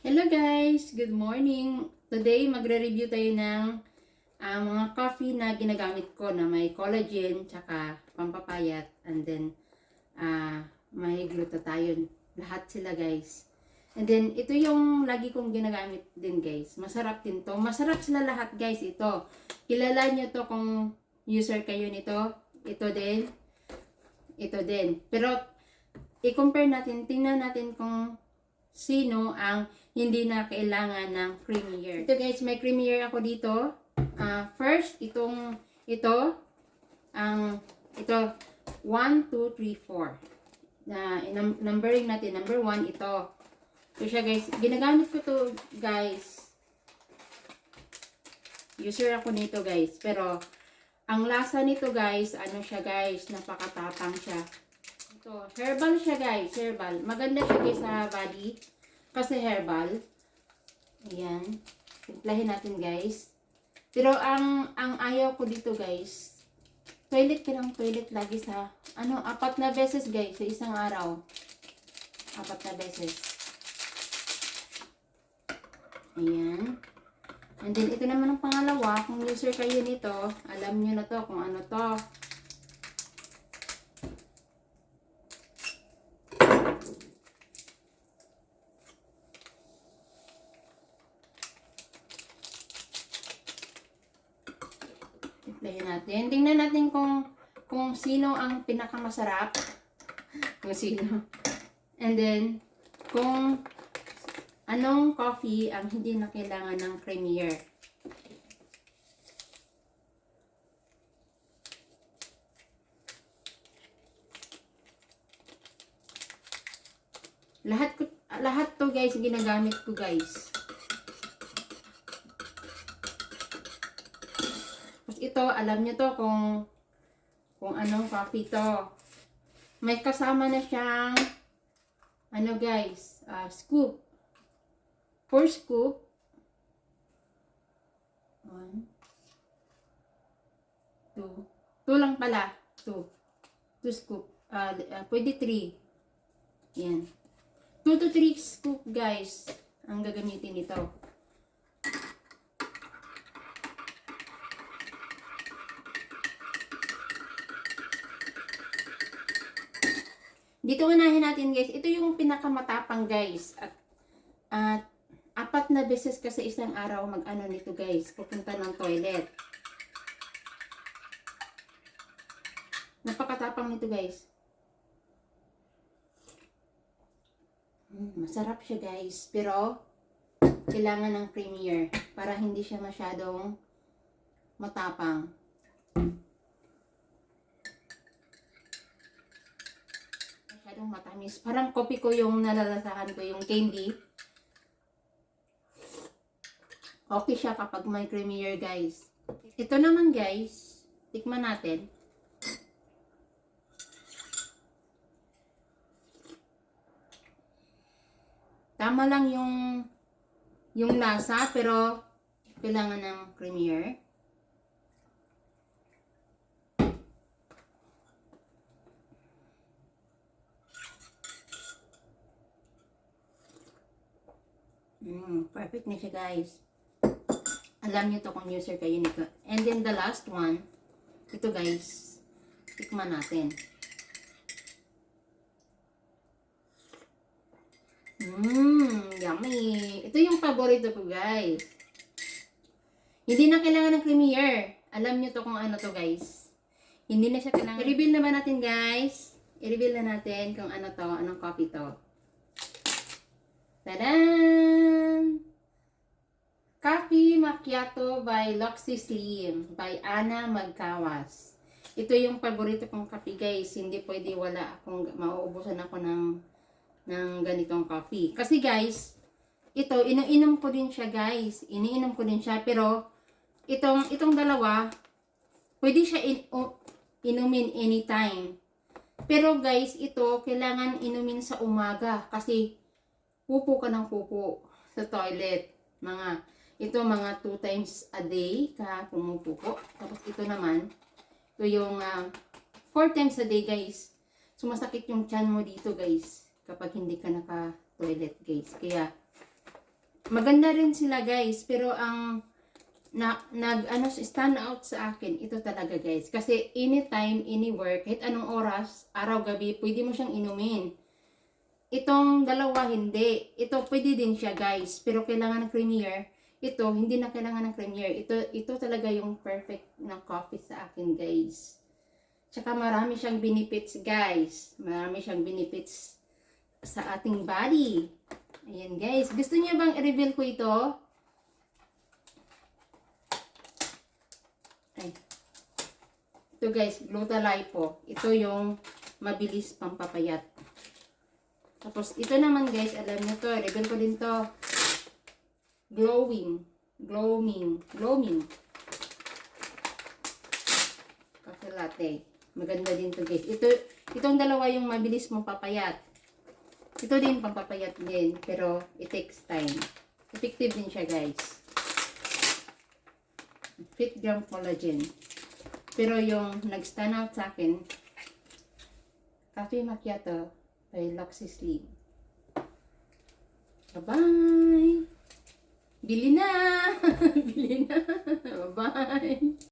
Hello guys! Good morning! Today, magre-review tayo ng mga coffee na ginagamit ko na may collagen, tsaka pampapayat, and then may glutathione. Lahat sila guys. And then, ito yung lagi kong ginagamit din guys. Masarap din to. Masarap sila lahat guys. Ito. Kilala nyo to kung user kayo nito. Ito din. Ito din. Pero, i-compare natin. Tingnan natin kung sino ang hindi na kailangan ng creamier. Ito guys, may creamier ako dito. First, ito, ito, 1, 2, 3, 4. Numbering natin, number 1, ito. Ito siya guys, ginagamit ko to guys. User ako nito guys, pero, ang lasa nito guys, ano siya guys, napakatapang siya. Ito, herbal siya guys, herbal. Maganda siya guys sa body. Kasi herbal. Ayan. Timplahin natin guys. Pero ang ayaw ko dito guys, toilet ka ng toilet lagi sa, 4 na beses guys, sa isang araw. 4 na beses. Ayan. And then, ito naman ang pangalawa. Kung user kayo nito, alam nyo na to kung ano to. Timplahin natin. Tingnan natin kung sino ang pinakamasarap. Kung sino. And then, kung anong coffee ang hindi na kailangan ng creamier. Lahat to guys, ginagamit ko guys. Ito, alam nyo to kung anong coffee to. May kasama na siyang guys, scoop. 4 scoop. 1, 2. 2 lang pala. 2 scoop. Pwede 3. Yan. 2 to 3 scoop guys ang gagamitin nito. Dito unahin natin guys, ito yung pinakamatapang guys. At 4 na beses ka sa isang araw mag-ano nito guys, pupunta ng toilet. Napakatapang nito guys. Masarap siya guys, pero kailangan ng creamier para hindi siya masyadong matapang. Matamis. Parang kopi ko yung nalalasahan ko, yung candy. Okay siya kapag may creamier guys. Ito naman guys, tikman natin. Tama lang yung lasa, pero kailangan ng creamier. Perfect na siya guys. Alam nyo to kung user kayo nito. And then the last one, ito guys, tikman natin. Yummy. Ito yung paborito ko guys. Hindi na kailangan ng creamier. Alam nyo to kung ano to guys. Hindi na siya kailangan. I-reveal naman natin guys. I-reveal na natin kung ano to, anong coffee to. Tadaan! Coffee Macchiato by Luxy Slim by Ana Magkawas. Ito yung paborito kong coffee guys. Hindi pwede wala akong mauubusan ako ng ganitong coffee. Kasi guys, ito iniinom ko din siya guys. Iniinom ko din siya, pero itong dalawa pwede siya inumin anytime. Pero guys, ito kailangan inumin sa umaga kasi pupo ka ng pupo sa toilet. Ito mga 2 times a day ka pumupupo. Tapos ito naman, ito yung 4 times a day guys. Sumasakit yung tiyan mo dito guys kapag hindi ka naka-toilet guys. Kaya Maganda rin sila guys, pero ang stand out sa akin, ito talaga guys. Kasi anytime, anywhere, kahit anong oras, araw, gabi, pwede mo siyang inumin. Itong dalawa, hindi. Ito, pwede din siya guys, pero kailangan ng creamier. Ito, hindi na kailangan ng creamier. Ito talaga yung perfect na coffee sa akin guys. Tsaka marami siyang benefits guys. Marami siyang benefits sa ating body. Ayan guys. Gusto niyo bang i-reveal ko ito? Ay. Ito guys, Glutalipo. Ito yung mabilis pampapayat. Tapos ito naman guys, alam niyo to, i-reveal ko din to. Glowing. Coffee latte. Maganda din to guys. Itong dalawa yung mabilis mong papayat. Ito din pampapayat din, pero it takes time. Effective din siya guys. Fit gram collagen. Pero yung nag-stand out sa akin, Cafe Macchiato by Luxy Slim. Bye-bye! Bili na! Bili na! Bye-bye!